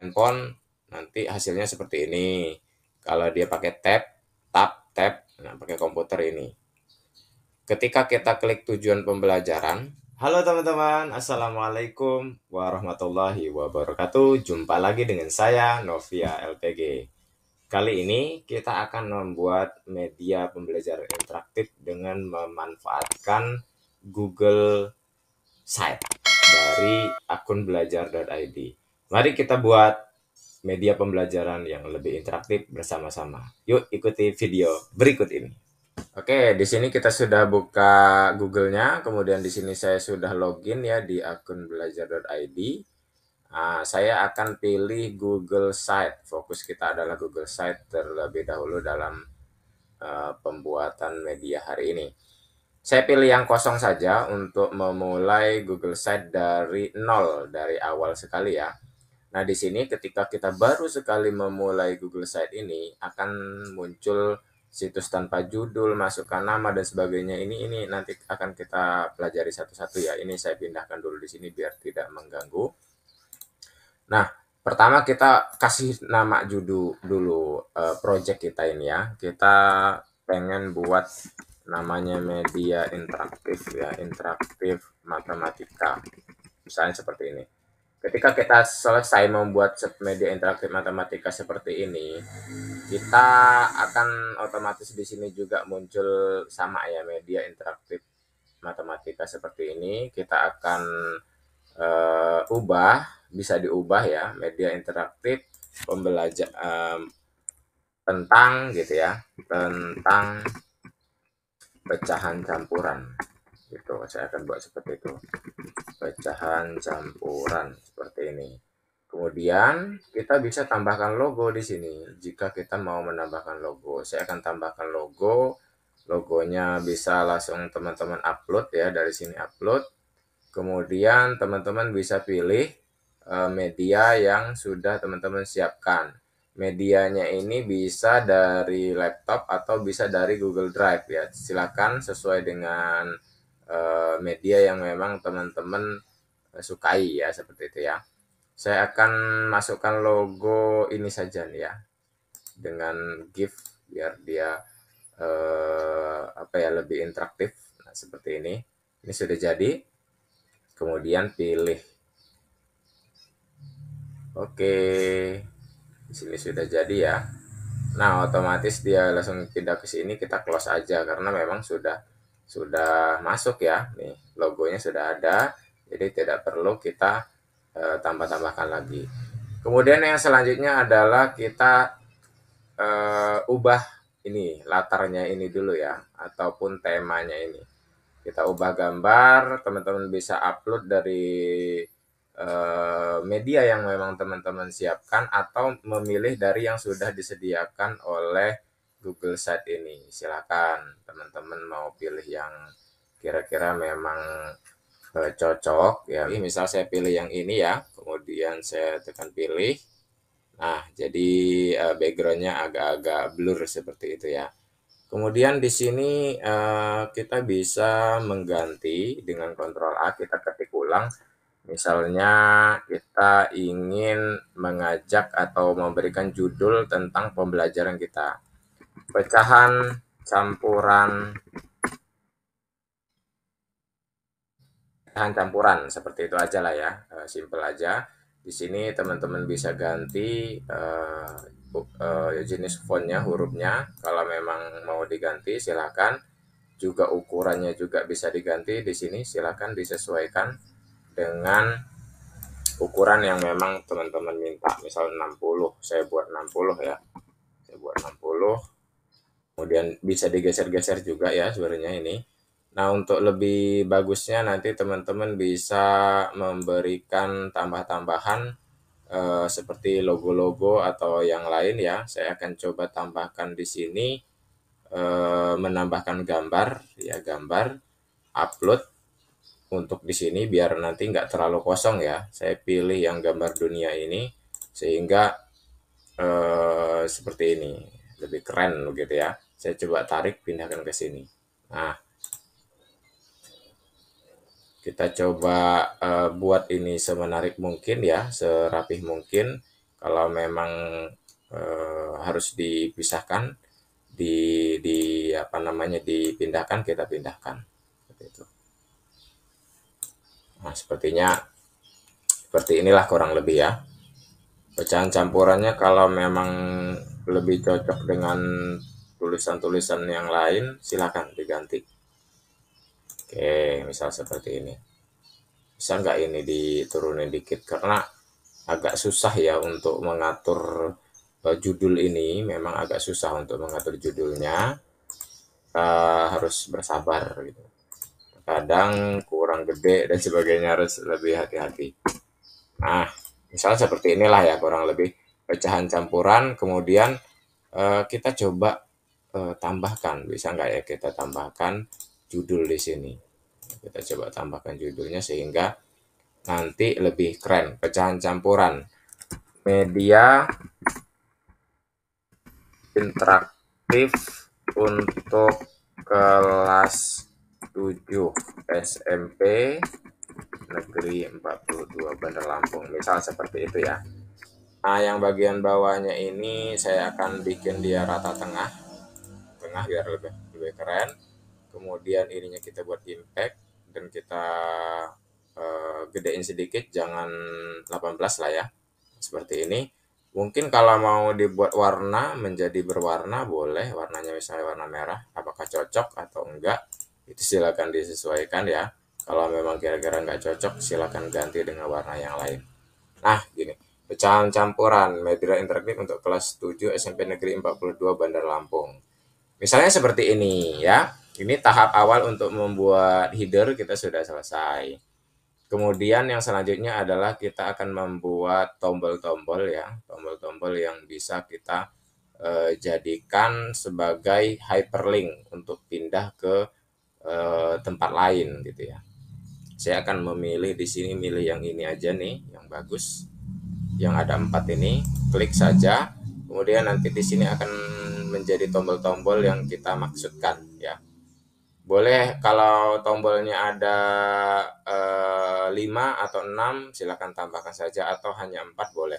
handphone nanti hasilnya seperti ini. Kalau dia pakai tab, nah pakai komputer ini. Ketika kita klik tujuan pembelajaran, halo teman-teman, Assalamualaikum warahmatullahi wabarakatuh. Jumpa lagi dengan saya, Novia LPG. Kali ini kita akan membuat media pembelajaran interaktif dengan memanfaatkan Google Site dari akun belajar.id. Mari kita buat media pembelajaran yang lebih interaktif bersama-sama. Yuk ikuti video berikut ini. Oke, di sini kita sudah buka Google-nya, kemudian di sini saya sudah login ya di akun belajar.id. Nah, saya akan pilih Google Site. Fokus kita adalah Google Site terlebih dahulu dalam pembuatan media hari ini. Saya pilih yang kosong saja untuk memulai Google Site dari nol, dari awal sekali ya. Nah, di sini ketika kita baru sekali memulai Google Site ini, akan muncul situs tanpa judul, masukkan nama, dan sebagainya. Ini nanti akan kita pelajari satu-satu ya. Ini saya pindahkan dulu di sini biar tidak mengganggu. Nah, pertama kita kasih nama judul dulu project kita ini ya. Kita pengen buat namanya media interaktif ya, interaktif matematika. Misalnya seperti ini. Ketika kita selesai membuat media interaktif matematika seperti ini, kita akan otomatis di sini juga muncul sama ya, media interaktif matematika seperti ini. Kita akan bisa diubah ya, media interaktif pembelajaran tentang gitu ya, tentang pecahan campuran gitu. Saya akan buat seperti itu, pecahan campuran seperti ini. Kemudian kita bisa tambahkan logo di sini. Jika kita mau menambahkan logo, saya akan tambahkan logo. Logonya bisa langsung teman-teman upload ya, dari sini upload. Kemudian teman-teman bisa pilih media yang sudah teman-teman siapkan. Medianya ini bisa dari laptop atau bisa dari Google Drive ya. Silakan sesuai dengan media yang memang teman-teman sukai ya, seperti itu ya. Saya akan masukkan logo ini saja nih ya, dengan GIF biar dia lebih interaktif. Nah, seperti ini. Ini sudah jadi. Kemudian pilih. Oke. Di sini sudah jadi ya. Nah, otomatis dia langsung pindah ke sini, kita close aja karena memang sudah masuk ya. Nih, logonya sudah ada. Jadi tidak perlu kita tambah-tambahkan lagi. Kemudian yang selanjutnya adalah kita ubah ini latarnya ini dulu ya, ataupun temanya ini. Kita ubah gambar, teman-teman bisa upload dari media yang memang teman-teman siapkan atau memilih dari yang sudah disediakan oleh Google Site ini. Silakan teman-teman mau pilih yang kira-kira memang cocok ya. Misal saya pilih yang ini ya, kemudian saya tekan pilih. Nah, jadi backgroundnya agak-agak blur seperti itu ya. Kemudian di sini kita bisa mengganti dengan Ctrl A, kita ketik ulang. Misalnya kita ingin mengajak atau memberikan judul tentang pembelajaran kita. Pecahan campuran seperti itu aja lah ya, simple aja. Di sini teman-teman bisa ganti jenis fontnya, hurufnya. Kalau memang mau diganti silakan. Juga ukurannya juga bisa diganti di sini. Silakan disesuaikan dengan ukuran yang memang teman-teman minta. Misal 60, saya buat 60 ya. Saya buat 60. Kemudian bisa digeser-geser juga ya sebenarnya ini. Nah, untuk lebih bagusnya nanti teman-teman bisa memberikan tambah-tambahan seperti logo-logo atau yang lain ya. Saya akan coba tambahkan di sini, menambahkan gambar ya, gambar upload untuk di sini biar nanti nggak terlalu kosong ya. Saya pilih yang gambar dunia ini sehingga seperti ini lebih keren begitu ya. Saya coba tarik, pindahkan ke sini. Nah, kita coba buat ini semenarik mungkin ya, serapih mungkin. Kalau memang harus dipisahkan, di apa namanya, dipindahkan, kita pindahkan. Seperti itu. Nah, seperti inilah kurang lebih ya. Pecahan campurannya kalau memang lebih cocok dengan tulisan-tulisan yang lain, silakan diganti. Oke, misal seperti ini. Bisa nggak ini diturunin dikit? Karena agak susah ya untuk mengatur judul ini. Memang agak susah untuk mengatur judulnya. Harus bersabar gitu. Kadang kurang gede dan sebagainya, harus lebih hati-hati. Nah, misalnya seperti inilah ya kurang lebih pecahan campuran. Kemudian kita coba tambahkan, bisa nggak ya kita tambahkan judul di sini. Kita coba tambahkan judulnya sehingga nanti lebih keren. Pecahan campuran media interaktif untuk kelas 7 SMP Negeri 42 Bandar Lampung. Misal seperti itu ya. Nah, yang bagian bawahnya ini saya akan bikin dia rata tengah biar lebih keren. Kemudian ininya kita buat impact dan kita gedein sedikit, jangan 18 lah ya. Seperti ini. Mungkin kalau mau dibuat warna menjadi berwarna boleh, warnanya misalnya warna merah, apakah cocok atau enggak, itu silakan disesuaikan ya. Kalau memang kira-kira nggak cocok, silakan ganti dengan warna yang lain. Nah, gini, pecahan campuran media interaktif untuk kelas 7 SMP Negeri 42 Bandar Lampung. Misalnya seperti ini ya. Ini tahap awal untuk membuat header kita sudah selesai. Kemudian yang selanjutnya adalah kita akan membuat tombol-tombol ya, tombol-tombol yang bisa kita jadikan sebagai hyperlink untuk pindah ke tempat lain gitu ya. Saya akan memilih di sini, milih yang ini aja nih, yang bagus, yang ada 4 ini, klik saja. Kemudian nanti di sini akan menjadi tombol-tombol yang kita maksudkan ya. Boleh kalau tombolnya ada 5 atau 6 silakan tambahkan saja, atau hanya 4 boleh.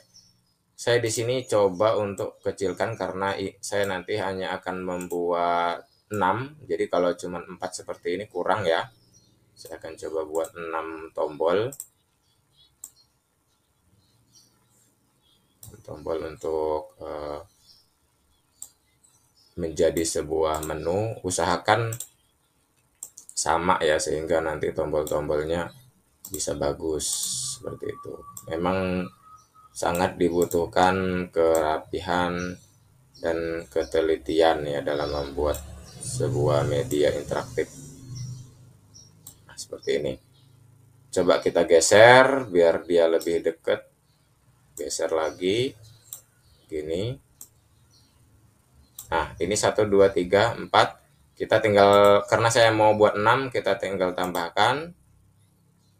Saya di sini coba untuk kecilkan karena saya nanti hanya akan membuat 6. Jadi kalau cuma 4 seperti ini kurang ya. Saya akan coba buat 6 tombol. Tombol untuk menjadi sebuah menu. Usahakan sama ya sehingga nanti tombol-tombolnya bisa bagus seperti itu. Memang sangat dibutuhkan kerapihan dan ketelitian ya dalam membuat sebuah media interaktif. Nah, seperti ini. Coba kita geser biar dia lebih dekat. Geser lagi. Gini. Nah, ini 1, 2, 3, 4. Kita tinggal, karena saya mau buat 6, kita tinggal tambahkan.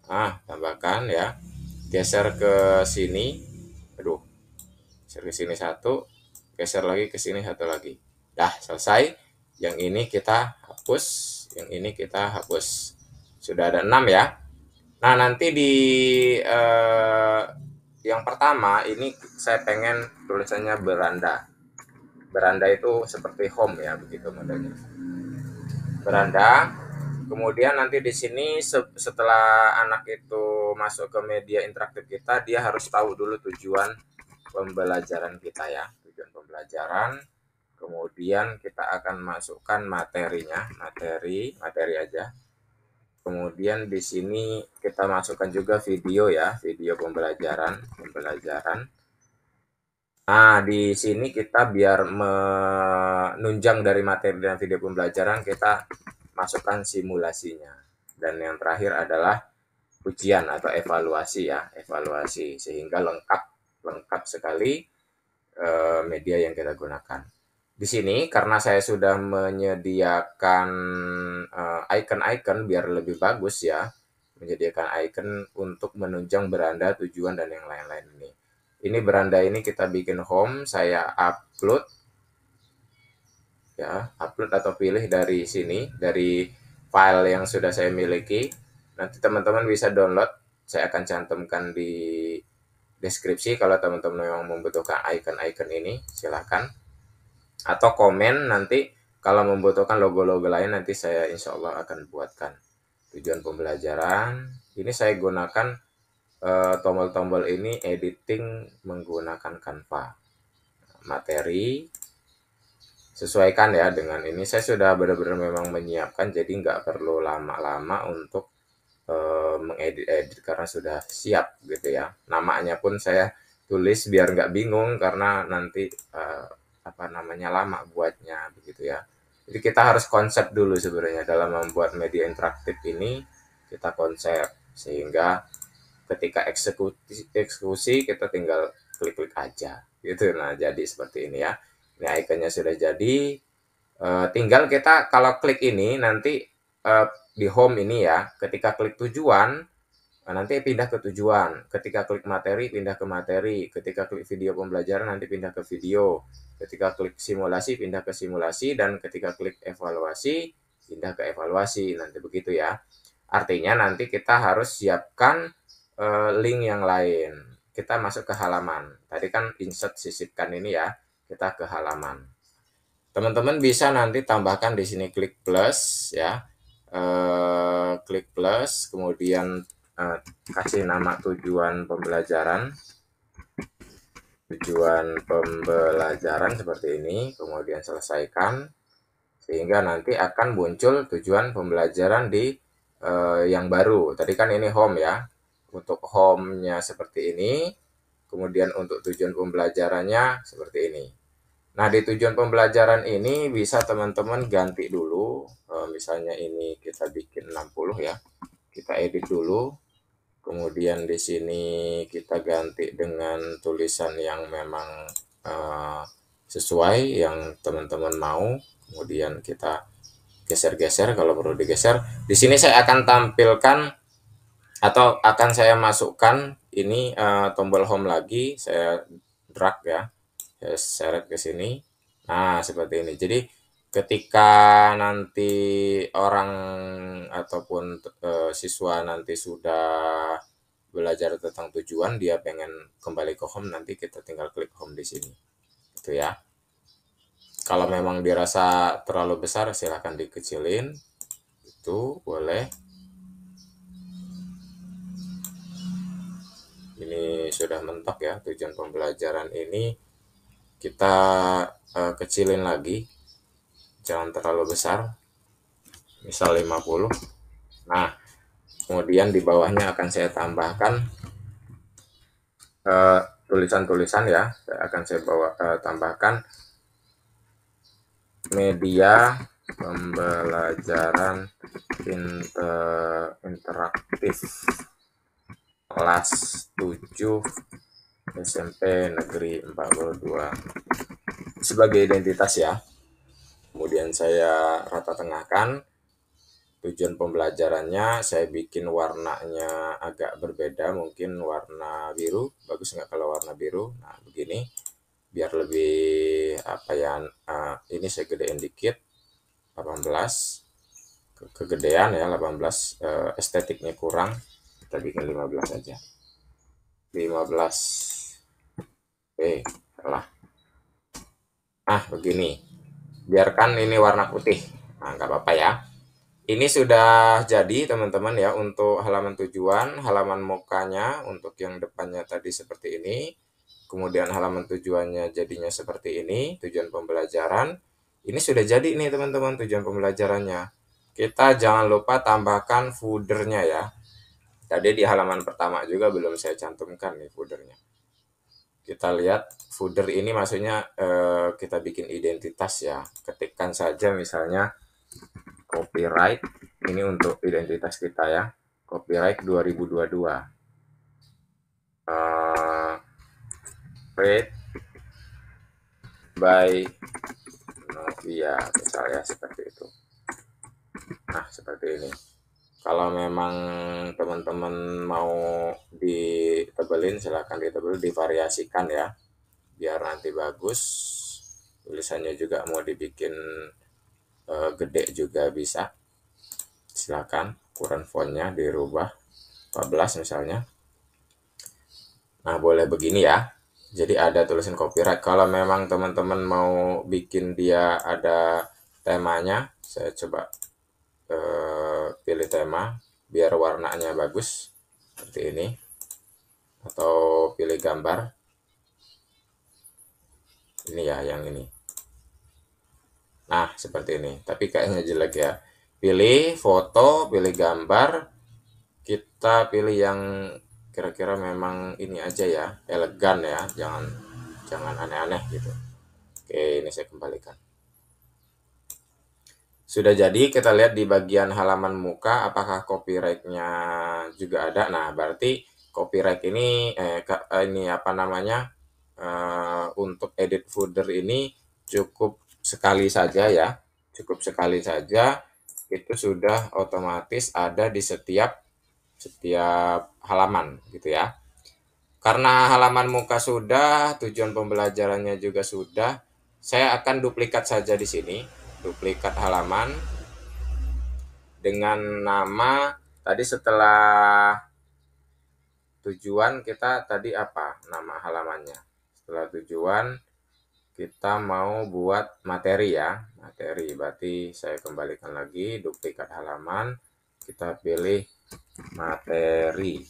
Nah, tambahkan ya. Geser ke sini. Aduh. Geser ke sini 1. Geser lagi ke sini 1 lagi. Dah, selesai. Yang ini kita hapus. Yang ini kita hapus. Sudah ada 6 ya. Nah, nanti di yang pertama ini saya pengen tulisannya beranda. Beranda itu seperti home ya, begitu modelnya. Beranda. Kemudian nanti di sini setelah anak itu masuk ke media interaktif kita, dia harus tahu dulu tujuan pembelajaran kita ya. Tujuan pembelajaran. Kemudian kita akan masukkan materinya, materi aja. Kemudian di sini kita masukkan juga video ya, video pembelajaran. Nah, di sini kita biar menunjang dari materi dan video pembelajaran, kita masukkan simulasinya. Dan yang terakhir adalah ujian atau evaluasi ya, evaluasi sehingga lengkap sekali media yang kita gunakan. Di sini karena saya sudah menyediakan icon-icon biar lebih bagus ya, menyediakan icon untuk menunjang beranda, tujuan dan yang lain-lain ini. Ini beranda ini kita bikin home, saya upload ya, upload atau pilih dari sini, dari file yang sudah saya miliki. Nanti teman-teman bisa download, saya akan cantumkan di deskripsi kalau teman-teman memang membutuhkan icon-icon ini, silakan. Atau komen nanti kalau membutuhkan logo-logo lain nanti saya insya Allah akan buatkan. Tujuan pembelajaran, ini saya gunakan tombol-tombol ini editing menggunakan Canva. Materi, sesuaikan ya dengan ini. Saya sudah benar-benar memang menyiapkan, jadi nggak perlu lama-lama untuk mengedit-edit karena sudah siap gitu ya. Namanya pun saya tulis biar nggak bingung karena nanti apa namanya lama buatnya begitu ya. Jadi kita harus konsep dulu sebenarnya dalam membuat media interaktif ini, kita konsep sehingga ketika eksekusi kita tinggal klik-klik aja gitu. Nah, jadi seperti ini ya. Ini ikonnya sudah jadi. Tinggal kita kalau klik ini nanti di home ini ya, ketika klik tujuan nanti pindah ke tujuan, ketika klik materi pindah ke materi, ketika klik video pembelajaran nanti pindah ke video, ketika klik simulasi pindah ke simulasi, dan ketika klik evaluasi pindah ke evaluasi, nanti begitu ya. Artinya nanti kita harus siapkan link yang lain. Kita masuk ke halaman, tadi kan insert sisipkan ini ya, kita ke halaman. Teman-teman bisa nanti tambahkan di sini klik plus ya, klik plus, kemudian kasih nama tujuan pembelajaran seperti ini, kemudian selesaikan, sehingga nanti akan muncul tujuan pembelajaran di yang baru. Tadi kan ini home ya, untuk home-nya seperti ini, kemudian untuk tujuan pembelajarannya seperti ini. Nah, di tujuan pembelajaran ini bisa teman-teman ganti dulu, misalnya ini kita bikin 60 ya, kita edit dulu, kemudian di sini kita ganti dengan tulisan yang memang sesuai yang teman-teman mau, kemudian kita geser-geser kalau perlu digeser. Di sini saya akan tampilkan atau akan saya masukkan ini tombol home lagi, saya drag ya, saya seret ke sini. Nah, seperti ini. Jadi ketika nanti orang ataupun siswa nanti sudah belajar tentang tujuan, dia pengen kembali ke home, nanti kita tinggal klik home di sini. Itu ya. Kalau memang dirasa terlalu besar, silahkan dikecilin. Itu boleh. Ini sudah mentok ya, tujuan pembelajaran ini kita kecilin lagi, jangan terlalu besar, misal 50. Nah, kemudian di bawahnya akan saya tambahkan tulisan-tulisan ya, akan saya tambahkan media pembelajaran interaktif kelas 7 SMP Negeri 42 sebagai identitas ya. Kemudian saya rata tengahkan. Tujuan pembelajarannya saya bikin warnanya agak berbeda, mungkin warna biru. Bagus nggak kalau warna biru? Nah, begini. Biar lebih apa ya, ini saya gedein dikit, 18. Kegedean ya, 18, estetiknya kurang. Kita bikin 15 aja. 15. Oke, salah. Nah, begini. Biarkan ini warna putih. Nah, nggak apa-apa ya. Ini sudah jadi teman-teman ya untuk halaman tujuan, halaman mukanya untuk yang depannya tadi seperti ini. Kemudian halaman tujuannya jadinya seperti ini, tujuan pembelajaran. Ini sudah jadi nih teman-teman tujuan pembelajarannya. Kita jangan lupa tambahkan footernya ya. Tadi di halaman pertama juga belum saya cantumkan nih footernya. Kita lihat footer ini maksudnya kita bikin identitas ya. Ketikkan saja misalnya copyright, ini untuk identitas kita ya, copyright 2022, read by Novia misalnya seperti itu. Nah, seperti ini. Kalau memang teman-teman mau ditebelin, silahkan ditebel, divariasikan ya, biar nanti bagus. Tulisannya juga mau dibikin gede juga bisa, silakan. Ukuran fontnya dirubah 14 misalnya. Nah, boleh begini ya. Jadi ada tulisan copyright. Kalau memang teman-teman mau bikin dia ada temanya, saya coba pilih tema biar warnanya bagus seperti ini, atau pilih gambar ini ya, yang ini. Nah, seperti ini. Tapi kayaknya jelek ya. Pilih foto, pilih gambar, kita pilih yang kira-kira memang ini aja ya, elegan ya, jangan jangan aneh-aneh gitu. Oke, ini saya kembalikan. Sudah jadi, kita lihat di bagian halaman muka apakah copyright-nya juga ada. Nah, berarti copyright ini ini apa namanya? Untuk edit footer ini cukup sekali saja ya. Cukup sekali saja itu sudah otomatis ada di setiap setiap halaman gitu ya. Karena halaman muka sudah, tujuan pembelajarannya juga sudah, saya akan duplikat saja di sini. Duplikat halaman dengan nama tadi setelah tujuan kita tadi apa nama halamannya. Setelah tujuan kita mau buat materi ya. Materi berarti saya kembalikan lagi duplikat halaman. Kita pilih materi.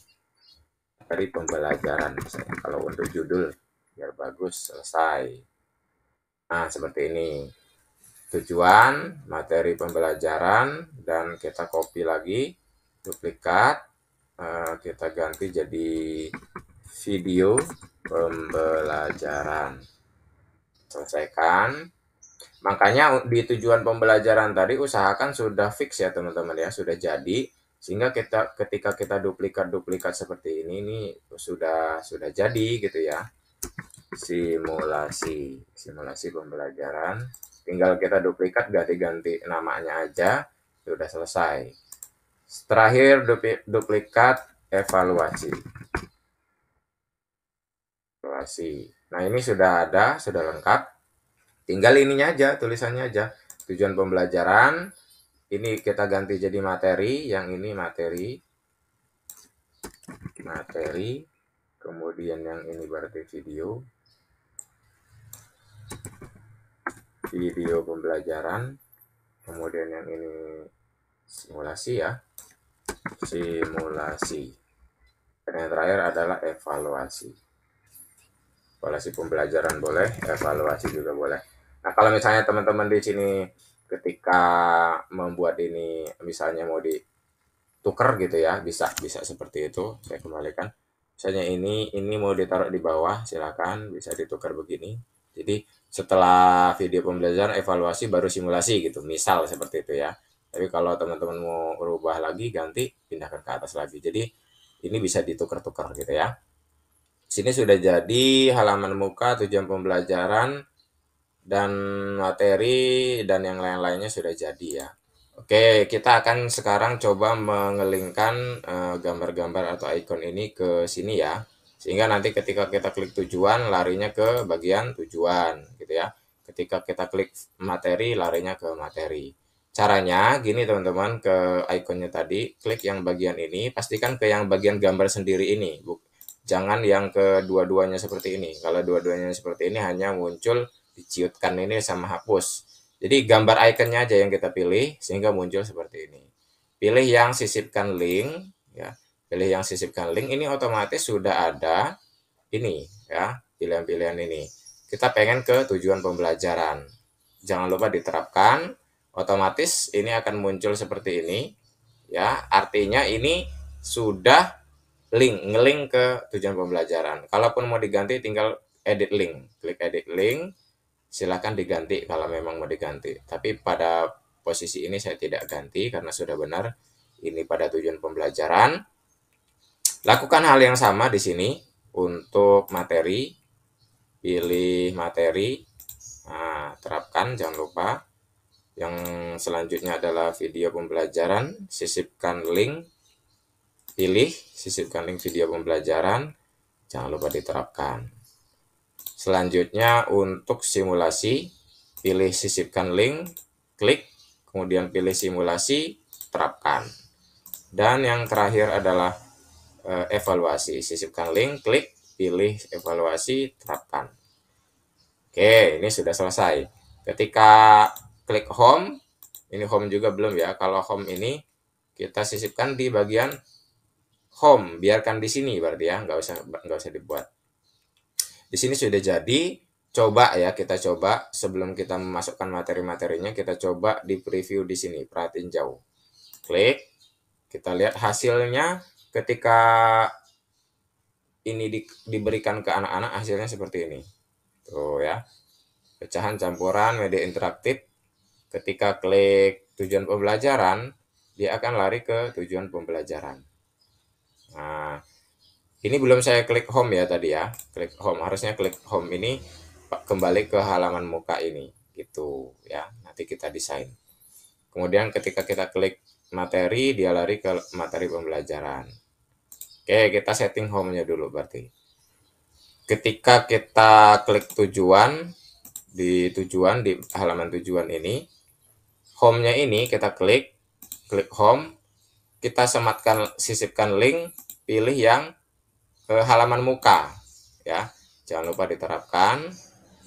Materi pembelajaran misalnya. Kalau untuk judul biar bagus selesai. Nah, seperti ini. Tujuan, materi pembelajaran, dan kita copy lagi, duplikat, kita ganti jadi video pembelajaran. Selesaikan. Makanya di tujuan pembelajaran tadi usahakan sudah fix ya teman-teman ya, sudah jadi, sehingga kita ketika kita duplikat seperti ini sudah jadi gitu ya. Simulasi pembelajaran, tinggal kita duplikat, ganti-ganti namanya aja, sudah selesai. Terakhir duplikat evaluasi. Nah, ini sudah ada, sudah lengkap. Tinggal ininya aja, tulisannya aja. Tujuan pembelajaran, ini kita ganti jadi materi, yang ini materi, kemudian yang ini berarti video pembelajaran, kemudian yang ini simulasi ya, dan yang terakhir adalah evaluasi pembelajaran boleh, evaluasi juga boleh. Nah, kalau misalnya teman-teman di sini ketika membuat ini misalnya mau ditukar gitu ya, bisa seperti itu. Saya kembalikan. Misalnya ini mau ditaruh di bawah, silakan bisa ditukar begini. Jadi setelah video pembelajaran evaluasi baru simulasi gitu, misal seperti itu ya. Tapi kalau teman-teman mau berubah lagi, ganti, pindahkan ke atas lagi. Jadi ini bisa ditukar-tukar gitu ya. Sini sudah jadi halaman muka, tujuan pembelajaran, dan materi, dan yang lain-lainnya sudah jadi ya. Oke, kita akan sekarang coba mengelingkan gambar-gambar atau ikon ini ke sini ya. Sehingga nanti ketika kita klik tujuan, larinya ke bagian tujuan gitu ya. Ketika kita klik materi, larinya ke materi. Caranya gini teman-teman, ke ikonnya tadi, klik yang bagian ini, pastikan ke yang bagian gambar sendiri ini. Jangan yang kedua-duanya seperti ini. Kalau dua-duanya seperti ini hanya muncul diciutkan ini sama hapus. Jadi gambar ikonnya aja yang kita pilih sehingga muncul seperti ini. Pilih yang sisipkan link ya. Pilih yang sisipkan link, ini otomatis sudah ada ini ya, pilihan-pilihan ini. Kita pengen ke tujuan pembelajaran. Jangan lupa diterapkan, otomatis ini akan muncul seperti ini ya. Artinya ini sudah ngelink ke tujuan pembelajaran. Kalaupun mau diganti tinggal edit link, klik edit link, silakan diganti kalau memang mau diganti. Tapi pada posisi ini saya tidak ganti karena sudah benar ini pada tujuan pembelajaran. Lakukan hal yang sama di sini untuk materi, pilih materi, nah, terapkan jangan lupa. Yang selanjutnya adalah video pembelajaran, sisipkan link, pilih sisipkan link video pembelajaran, jangan lupa diterapkan. Selanjutnya untuk simulasi, pilih sisipkan link, klik, kemudian pilih simulasi, terapkan. Dan yang terakhir adalah evaluasi, sisipkan link, klik, pilih evaluasi, terapkan. Oke, ini sudah selesai. Ketika klik home, ini home juga belum ya. Kalau home ini kita sisipkan di bagian home, biarkan di sini berarti ya, nggak usah dibuat. Di sini sudah jadi. Coba ya, kita coba sebelum kita memasukkan materi-materinya, kita coba di preview di sini. Perhatiin jauh. Klik, kita lihat hasilnya ketika ini diberikan ke anak-anak, hasilnya seperti ini. Tuh ya, pecahan campuran media interaktif. Ketika klik tujuan pembelajaran, dia akan lari ke tujuan pembelajaran. Nah, ini belum saya klik home ya tadi ya. Klik home, harusnya klik home ini kembali ke halaman muka ini. Gitu ya, nanti kita desain. Kemudian ketika kita klik materi, dia lari ke materi pembelajaran. Oke, kita setting home-nya dulu berarti. Ketika kita klik tujuan, di halaman tujuan ini, home-nya ini kita klik home, kita sisipkan link, pilih yang halaman muka ya, jangan lupa diterapkan.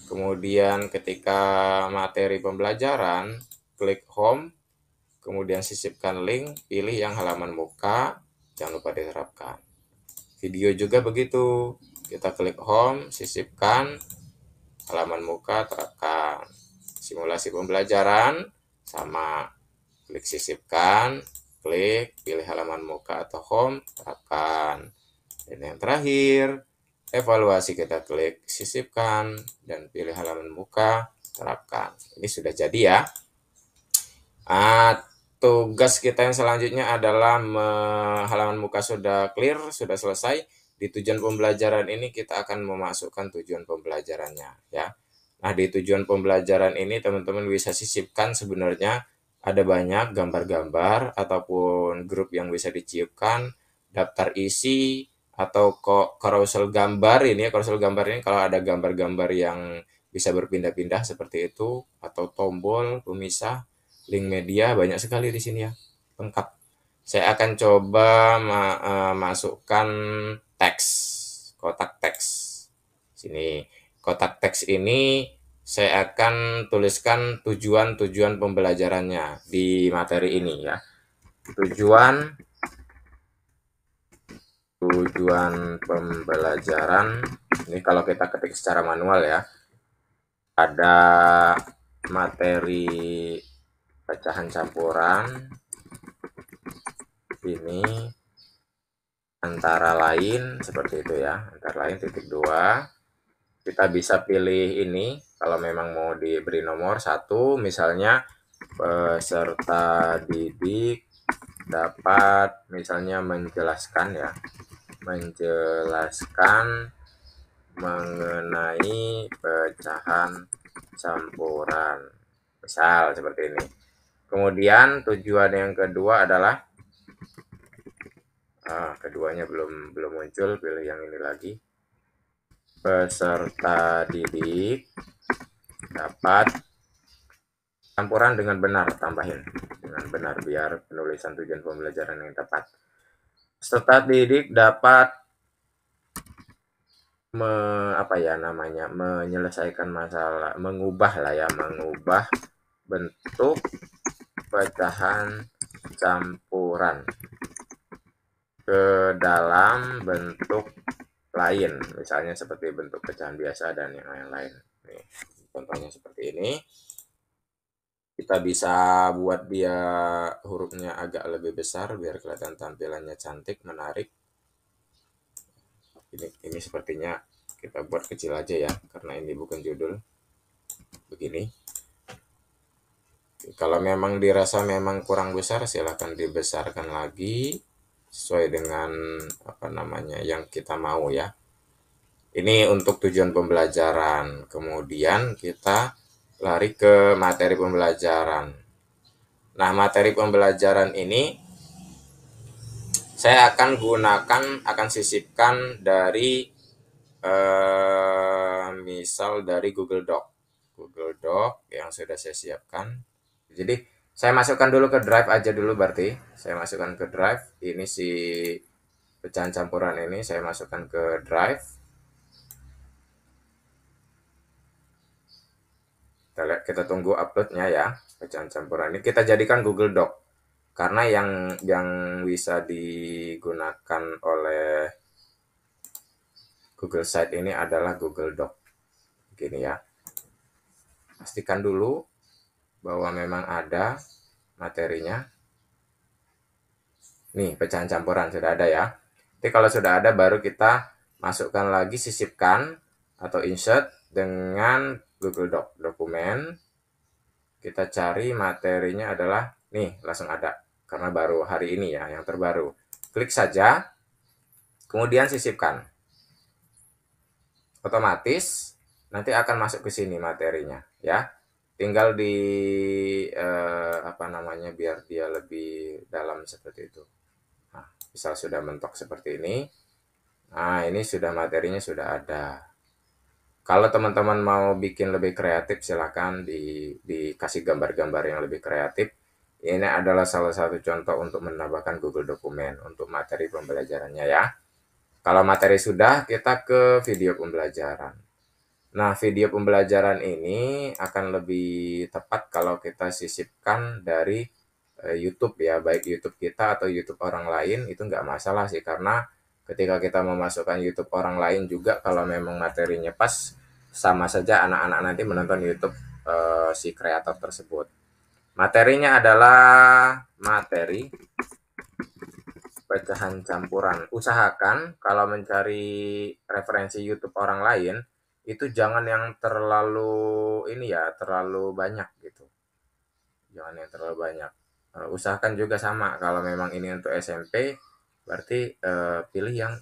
Kemudian ketika materi pembelajaran, klik home, kemudian sisipkan link, pilih yang halaman muka, jangan lupa diterapkan. Video juga begitu, kita klik home, sisipkan halaman muka, terapkan. Simulasi pembelajaran sama, klik sisipkan, klik pilih halaman muka atau home, terapkan. Dan yang terakhir, evaluasi, kita klik sisipkan dan pilih halaman muka, terapkan. Ini sudah jadi ya. Tugas kita yang selanjutnya adalah halaman muka sudah clear, sudah selesai. Di tujuan pembelajaran ini kita akan memasukkan tujuan pembelajarannya ya. Nah, di tujuan pembelajaran ini teman-teman bisa sisipkan, sebenarnya ada banyak gambar-gambar ataupun grup yang bisa ditiupkan, daftar isi, atau carousel gambar ini ya. Carousel gambar ini kalau ada gambar-gambar yang bisa berpindah-pindah seperti itu, atau tombol pemisah, link media, banyak sekali di sini ya, lengkap. Saya akan coba masukkan teks, kotak teks. Sini, kotak teks ini saya akan tuliskan tujuan-tujuan pembelajarannya di materi ini ya. Tujuan pembelajaran ini kalau kita ketik secara manual ya. Ada materi pecahan campuran ini antara lain, seperti itu ya, antara lain titik 2. Kita bisa pilih ini kalau memang mau diberi nomor 1, misalnya peserta didik dapat misalnya menjelaskan ya, menjelaskan mengenai pecahan campuran, misal seperti ini. Kemudian tujuan yang kedua adalah keduanya belum muncul, pilih yang ini lagi. Peserta didik dapat campuran dengan benar, tambahin dengan benar biar penulisan tujuan pembelajaran yang tepat. Peserta didik dapat menyelesaikan masalah, mengubah bentuk pecahan campuran ke dalam bentuk lain, misalnya seperti bentuk pecahan biasa dan yang lain-lain. Nih, contohnya seperti ini. Kita bisa buat dia hurufnya agak lebih besar biar kelihatan tampilannya cantik, menarik. Ini sepertinya kita buat kecil aja ya, karena ini bukan judul. Begini. Kalau memang dirasa memang kurang besar, silahkan dibesarkan lagi sesuai dengan yang kita mau ya. Ini untuk tujuan pembelajaran. Kemudian kita lari ke materi pembelajaran. Nah, materi pembelajaran ini saya akan sisipkan dari misal dari Google Doc yang sudah saya siapkan. Jadi saya masukkan dulu ke Drive aja dulu, berarti saya masukkan ke Drive. Ini si pecahan campuran ini saya masukkan ke Drive. Kita tunggu uploadnya ya. Pecahan campuran ini kita jadikan Google Doc. Karena yang bisa digunakan oleh Google Site ini adalah Google Doc. Begini ya. Pastikan dulu bahwa memang ada materinya. Nih, pecahan campuran sudah ada ya. Jadi kalau sudah ada baru kita masukkan lagi, sisipkan atau insert dengan Google Doc. Dokumen, kita cari materinya adalah, nih langsung ada. Karena baru hari ini ya, yang terbaru. Klik saja, kemudian sisipkan. Otomatis nanti akan masuk ke sini materinya ya. Tinggal di biar dia lebih dalam seperti itu. Nah, misal sudah mentok seperti ini. Nah, ini sudah materinya sudah ada. Kalau teman-teman mau bikin lebih kreatif, silakan dikasih gambar-gambar yang lebih kreatif. Ini adalah salah satu contoh untuk menambahkan Google Dokumen untuk materi pembelajarannya ya. Kalau materi sudah, kita ke video pembelajaran. Nah, video pembelajaran ini akan lebih tepat kalau kita sisipkan dari YouTube ya, baik YouTube kita atau YouTube orang lain, itu nggak masalah sih, karena ketika kita memasukkan YouTube orang lain juga, kalau memang materinya pas, sama saja anak-anak nanti menonton YouTube si kreator tersebut. Materinya adalah materi pecahan campuran. Usahakan kalau mencari referensi YouTube orang lain, itu jangan yang terlalu ini ya, terlalu banyak gitu. Jangan yang terlalu banyak. Usahakan juga sama, kalau memang ini untuk SMP, berarti pilih yang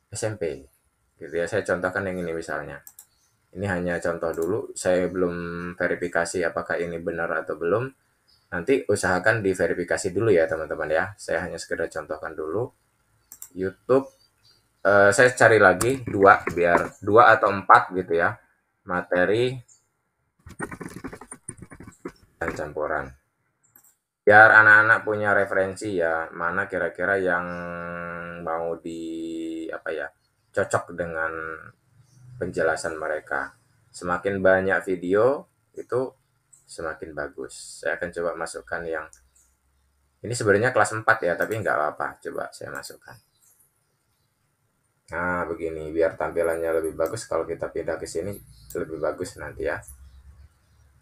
SMP. Gitu ya, saya contohkan yang ini misalnya. Ini hanya contoh dulu, saya belum verifikasi apakah ini benar atau belum. Nanti usahakan diverifikasi dulu ya teman-teman ya. Saya hanya sekedar contohkan dulu. YouTube, saya cari lagi biar 2 atau 4 gitu ya. Materi dan campuran. Biar anak-anak punya referensi ya, mana kira-kira yang mau cocok dengan penjelasan mereka. Semakin banyak video itu semakin bagus. Saya akan coba masukkan yang ini, sebenarnya kelas 4 ya, tapi nggak apa-apa. Coba saya masukkan. Nah, begini. Biar tampilannya lebih bagus, kalau kita pindah ke sini, lebih bagus nanti ya.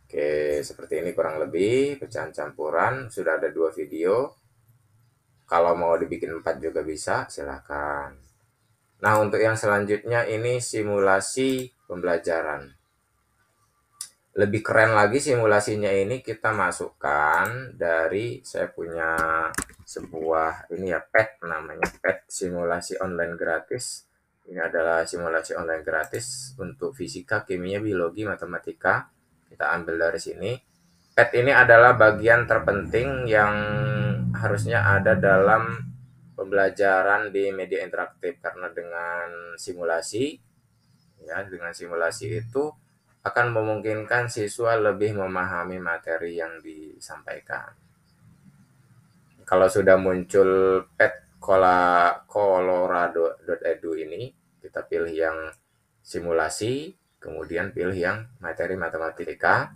Oke, seperti ini kurang lebih. Pecahan campuran. Sudah ada 2 video. Kalau mau dibikin 4 juga bisa, silakan. Nah, untuk yang selanjutnya ini simulasi pembelajaran. Lebih keren lagi simulasinya ini, kita masukkan dari, saya punya sebuah ini ya, PET namanya, PET simulasi online gratis. Ini adalah simulasi online gratis untuk fisika, kimia, biologi, matematika. Kita ambil dari sini. PET ini adalah bagian terpenting yang harusnya ada dalam pembelajaran di media interaktif, karena dengan simulasi itu akan memungkinkan siswa lebih memahami materi yang disampaikan. Kalau sudah muncul PET Colorado.edu ini, kita pilih yang simulasi, kemudian pilih yang materi matematika.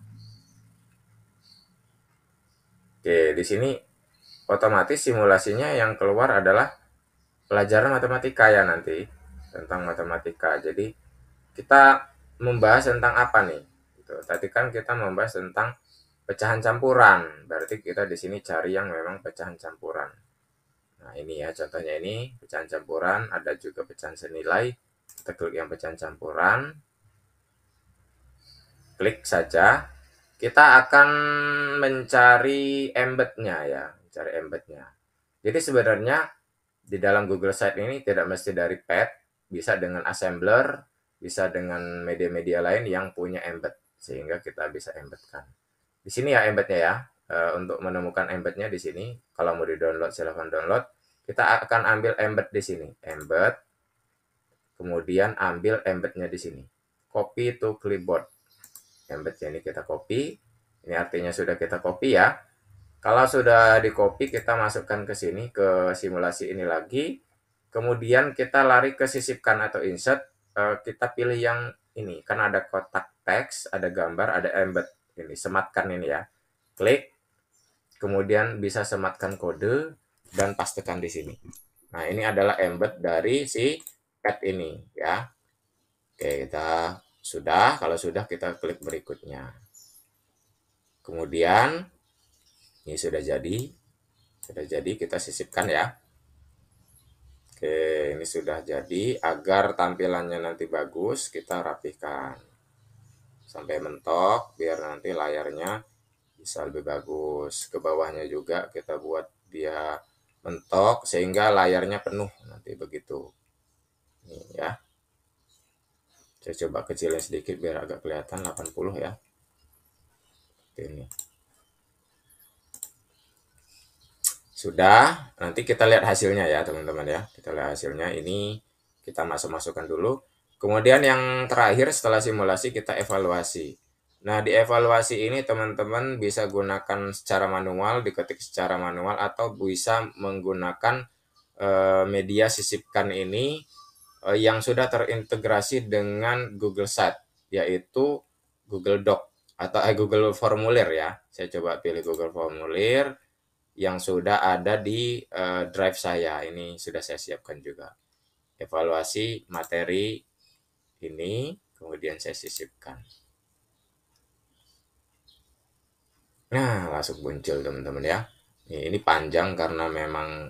Oke, di sini otomatis simulasinya yang keluar adalah pelajaran matematika ya nanti, tentang matematika. Jadi kita membahas tentang apa nih? Gitu. Tadi kan kita membahas tentang pecahan campuran, berarti kita di sini cari yang memang pecahan campuran. Nah ini ya contohnya, ini pecahan campuran, ada juga pecahan senilai. Kita klik yang pecahan campuran, klik saja. Kita akan mencari embednya ya, mencari embednya. Jadi sebenarnya di dalam Google Site ini tidak mesti dari PET, bisa dengan assembler, bisa dengan media-media lain yang punya embed, sehingga kita bisa embedkan. Di sini ya embednya ya. Untuk menemukan embednya di sini, kalau mau di-download silahkan download. Kita akan ambil embed di sini, embed, kemudian ambil embednya di sini. Copy to clipboard. Embednya ini kita copy. Ini artinya sudah kita copy ya. Kalau sudah di copy, kita masukkan ke sini, ke simulasi ini lagi. Kemudian kita lari ke sisipkan atau insert. Kita pilih yang ini, karena ada kotak teks, ada gambar, ada embed. Ini sematkan ini ya. Klik, kemudian bisa sematkan kode dan pastekan di sini. Nah, ini adalah embed dari si pad ini ya. Oke, kita sudah. Kalau sudah, kita klik berikutnya. Kemudian ini sudah jadi. Sudah jadi, kita sisipkan ya. Oke, ini sudah jadi. Agar tampilannya nanti bagus, kita rapihkan sampai mentok biar nanti layarnya bisa lebih bagus. Ke bawahnya juga kita buat dia mentok sehingga layarnya penuh nanti begitu. Ini ya. Saya coba kecilin sedikit biar agak kelihatan 80 ya. Ini. Sudah, nanti kita lihat hasilnya ya teman-teman ya. Kita lihat hasilnya, ini kita masukkan dulu. Kemudian yang terakhir setelah simulasi kita evaluasi. Nah, di evaluasi ini teman-teman bisa gunakan secara manual, diketik secara manual, atau bisa menggunakan media sisipkan ini yang sudah terintegrasi dengan Google Sheet, yaitu Google Doc atau Google Formulir ya. Saya coba pilih Google Formulir yang sudah ada di drive saya. Ini sudah saya siapkan juga. Evaluasi materi ini, kemudian saya sisipkan. Nah, langsung muncul teman-teman ya. Ini panjang karena memang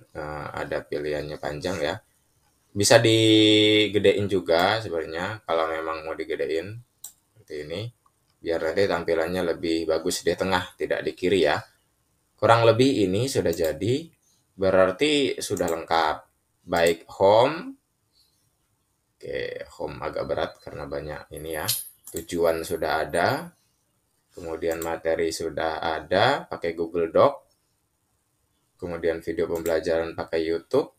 ada pilihannya panjang ya. Bisa digedein juga sebenarnya kalau memang mau digedein seperti ini. Biar nanti tampilannya lebih bagus di tengah, tidak di kiri ya. Kurang lebih ini sudah jadi, berarti sudah lengkap. Baik home, oke, home agak berat karena banyak ini ya. Tujuan sudah ada, kemudian materi sudah ada pakai Google Doc, kemudian video pembelajaran pakai YouTube,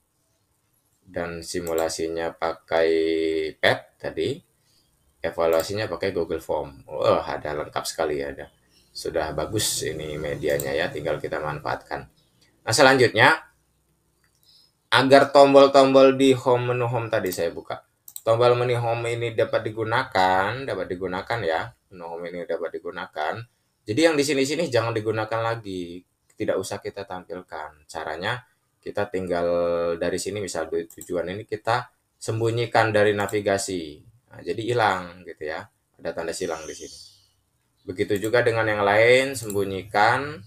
dan simulasinya pakai pad tadi, evaluasinya pakai Google Form. Wah, ada lengkap sekali ya. Ada. Sudah bagus ini medianya ya, tinggal kita manfaatkan. Nah, selanjutnya, agar tombol-tombol di menu home tadi saya buka. Tombol menu home ini dapat digunakan ya. Menu home ini dapat digunakan. Jadi yang di sini-sini jangan digunakan lagi. Tidak usah kita tampilkan. Caranya kita tinggal dari sini, misal tujuan ini kita sembunyikan dari navigasi. Nah, jadi hilang gitu ya. Ada tanda silang di sini. Begitu juga dengan yang lain, sembunyikan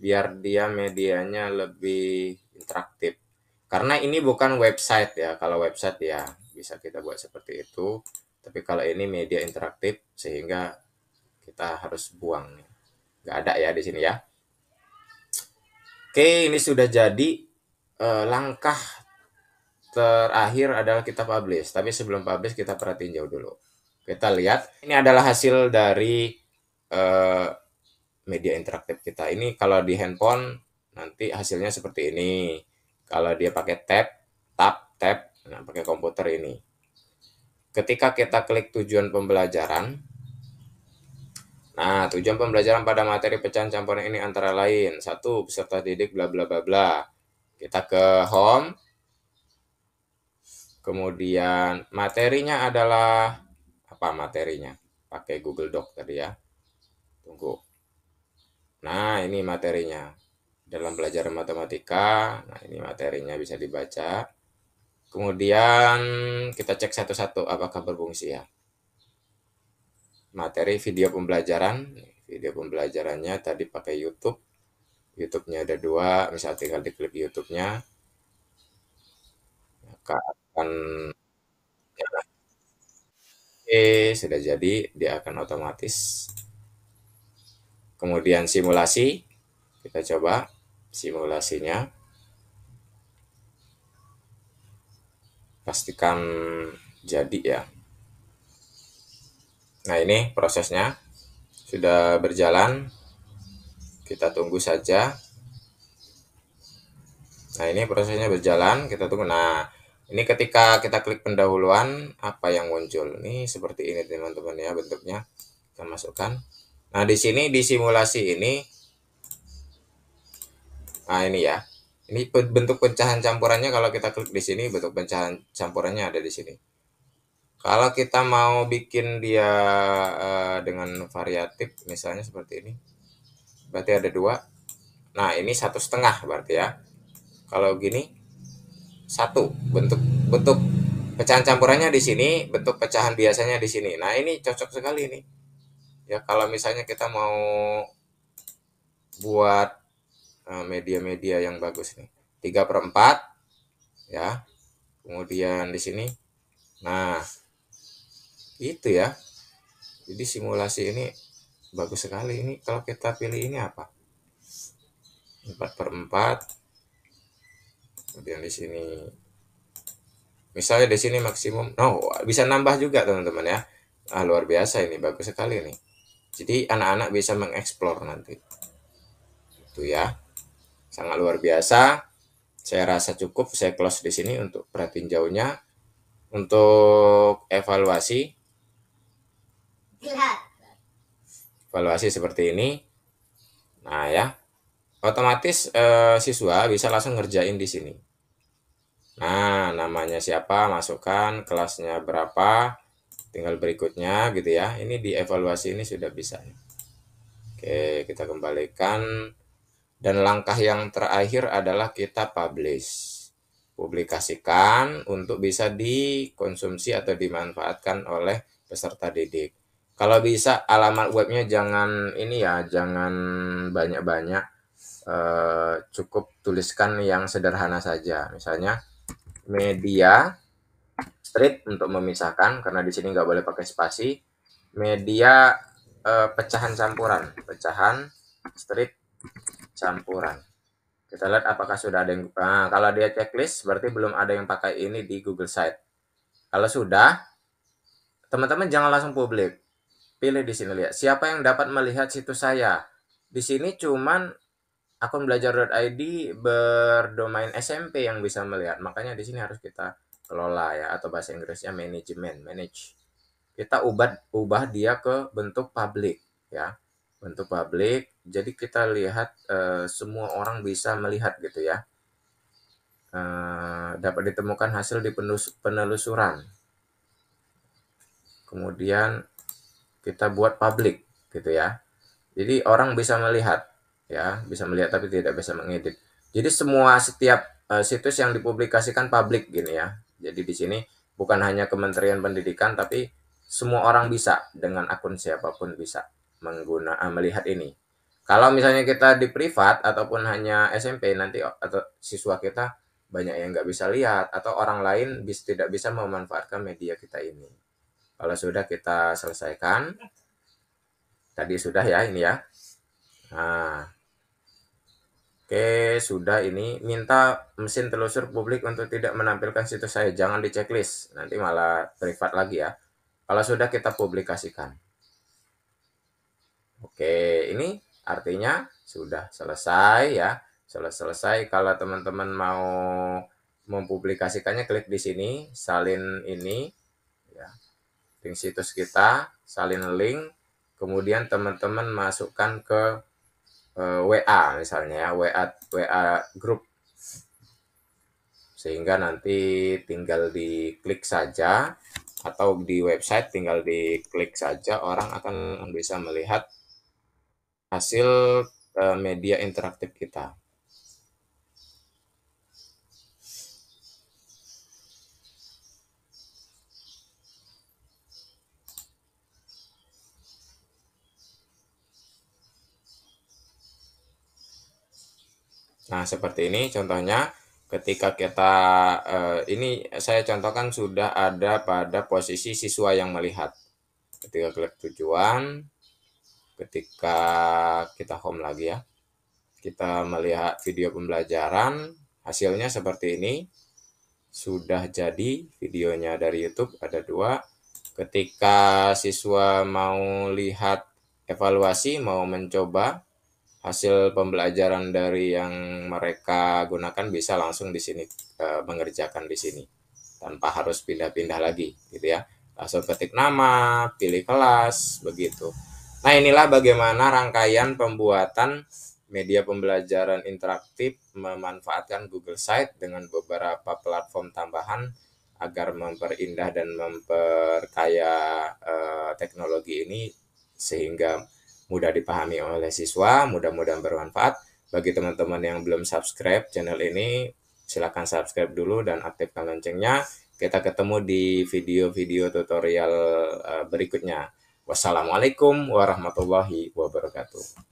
biar dia medianya lebih interaktif. Karena ini bukan website ya. Kalau website ya bisa kita buat seperti itu. Tapi kalau ini media interaktif sehingga kita harus buang. Nggak ada ya di sini ya. Oke, ini sudah jadi. Langkah terakhir adalah kita publish. Tapi sebelum publish kita perhatiin jauh dulu. Kita lihat. Ini adalah hasil dari media interaktif kita. Ini kalau di handphone nanti hasilnya seperti ini. Kalau dia pakai tab, nah pakai komputer ini. Ketika kita klik tujuan pembelajaran, nah tujuan pembelajaran pada materi pecahan campuran ini antara lain, 1. Peserta didik bla bla bla bla. Kita ke home, kemudian materinya adalah apa materinya? Pakai Google Doc tadi ya. Tunggu. Nah, ini materinya. Dalam pelajaran matematika, nah ini materinya bisa dibaca. Kemudian kita cek satu-satu apakah berfungsi ya. Materi video pembelajarannya tadi pakai YouTube. YouTube-nya ada 2, misal tinggal diklik YouTube-nya. Maka akan sudah jadi, dia akan otomatis. Kemudian simulasi, kita coba simulasinya. Pastikan jadi ya. Nah, ini prosesnya sudah berjalan. Kita tunggu saja. Nah, ini prosesnya berjalan, kita tunggu. Nah, ini ketika kita klik pendahuluan, apa yang muncul? Ini seperti ini teman-teman ya bentuknya. Kita masukkan. Nah, di sini di simulasi ini, nah ini ya. Ini bentuk pecahan campurannya, kalau kita klik di sini, bentuk pecahan campurannya ada di sini. Kalau kita mau bikin dia dengan variatif, misalnya seperti ini, berarti ada 2. Nah, ini 1,5 berarti ya. Kalau gini 1, bentuk bentuk pecahan campurannya di sini, bentuk pecahan biasanya di sini. Nah, ini cocok sekali nih. Ya, kalau misalnya kita mau buat media-media yang bagus nih. 3/4 ya. Kemudian di sini. Nah, itu ya. Jadi simulasi ini bagus sekali. Ini kalau kita pilih ini apa? 4/4. Kemudian di sini misalnya di sini maksimum. Oh, bisa nambah juga teman-teman ya. Luar biasa ini, bagus sekali nih. Jadi anak-anak bisa mengeksplor nanti. Itu ya. Sangat luar biasa. Saya rasa cukup, saya close di sini untuk perhatiin jauhnya. Untuk evaluasi. Evaluasi seperti ini. Nah ya, otomatis siswa bisa langsung ngerjain di sini. Nah, namanya siapa, masukkan, kelasnya berapa, tinggal berikutnya gitu ya. Ini di evaluasi ini sudah bisa. Oke, kita kembalikan. Dan langkah yang terakhir adalah kita publish. Publikasikan untuk bisa dikonsumsi atau dimanfaatkan oleh peserta didik. Kalau bisa alamat webnya jangan ini ya, jangan banyak-banyak. Cukup tuliskan yang sederhana saja. Misalnya media street untuk memisahkan, karena di sini nggak boleh pakai spasi. Media pecahan campuran, pecahan street campuran. Kita lihat apakah sudah ada yang, kalau dia checklist berarti belum ada yang pakai ini di Google Site. Kalau sudah, teman-teman jangan langsung publik. Pilih di sini, lihat siapa yang dapat melihat situs saya. Di sini cuman akun belajar.id berdomain SMP yang bisa melihat. Makanya di sini harus kita kelola ya, atau bahasa Inggrisnya manajemen, manage. Kita ubah dia ke bentuk publik ya. Bentuk publik. Jadi kita lihat semua orang bisa melihat gitu ya. Dapat ditemukan hasil di penelusuran. Kemudian kita buat publik gitu ya. Jadi orang bisa melihat ya, bisa melihat tapi tidak bisa mengedit. Jadi setiap situs yang dipublikasikan publik gini ya. Jadi di sini bukan hanya Kementerian Pendidikan tapi semua orang bisa, dengan akun siapapun bisa melihat ini. Kalau misalnya kita di privat ataupun hanya SMP, nanti atau siswa kita banyak yang nggak bisa lihat atau orang lain tidak bisa memanfaatkan media kita ini. Kalau sudah kita selesaikan, tadi sudah ya ini ya. Nah, oke, sudah ini. Minta mesin telusur publik untuk tidak menampilkan situs saya. Jangan di checklist, nanti malah privat lagi ya. Kalau sudah kita publikasikan. Oke, ini artinya sudah selesai ya. Selesai. Kalau teman-teman mau mempublikasikannya, klik di sini, salin ini ya. Link situs kita, salin link. Kemudian teman-teman masukkan ke WA misalnya ya, WA grup, sehingga nanti tinggal diklik saja atau di website tinggal diklik saja, orang akan bisa melihat hasil media interaktif kita. Nah, seperti ini contohnya. Ketika kita ini saya contohkan sudah ada pada posisi siswa yang melihat. Ketika klik tujuan, ketika kita home lagi ya, kita melihat video pembelajaran, hasilnya seperti ini. Sudah jadi videonya dari YouTube, ada 2. Ketika siswa mau lihat evaluasi, mau mencoba hasil pembelajaran dari yang mereka gunakan, bisa langsung di sini mengerjakan di sini tanpa harus pindah-pindah lagi gitu ya. Langsung ketik nama, pilih kelas, begitu. Nah, inilah bagaimana rangkaian pembuatan media pembelajaran interaktif memanfaatkan Google Site dengan beberapa platform tambahan agar memperindah dan memperkaya teknologi ini sehingga mudah dipahami oleh siswa, mudah-mudahan bermanfaat. Bagi teman-teman yang belum subscribe channel ini, silakan subscribe dulu dan aktifkan loncengnya. Kita ketemu di video-video tutorial berikutnya. Wassalamualaikum warahmatullahi wabarakatuh.